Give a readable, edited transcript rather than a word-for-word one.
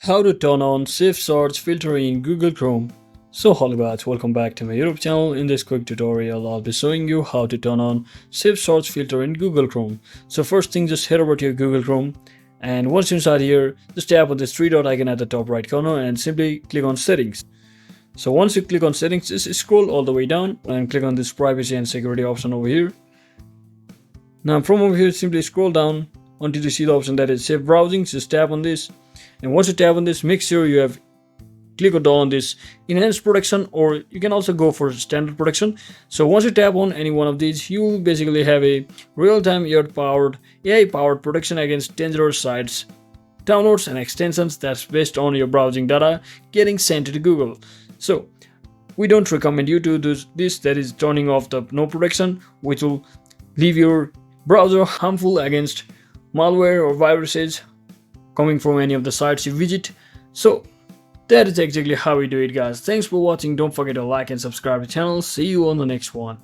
How to turn on safe search filter in Google Chrome. So hello guys, welcome back to my YouTube channel. In this quick tutorial I'll be showing you how to turn on safe search filter in Google Chrome. So first thing, just head over to your Google Chrome, and once inside here, just tap on this three dot icon at the top right corner and simply click on settings. So once you click on settings, just scroll all the way down and click on this privacy and security option over here. Now from over here, simply scroll down until you see the option that is safe browsing. Just tap on this, and once you tap on this, make sure you have clicked on this enhanced protection, or you can also go for standard protection. So once you tap on any one of these, you will basically have a real-time AI powered protection against dangerous sites, downloads and extensions that's based on your browsing data getting sent to Google. So we don't recommend you to do this, that is turning off the no protection, which will leave your browser harmful against malware or viruses coming from any of the sites you visit. So that is exactly how we do it, guys. Thanks for watching. Don't forget to like and subscribe to the channel. See you on the next one.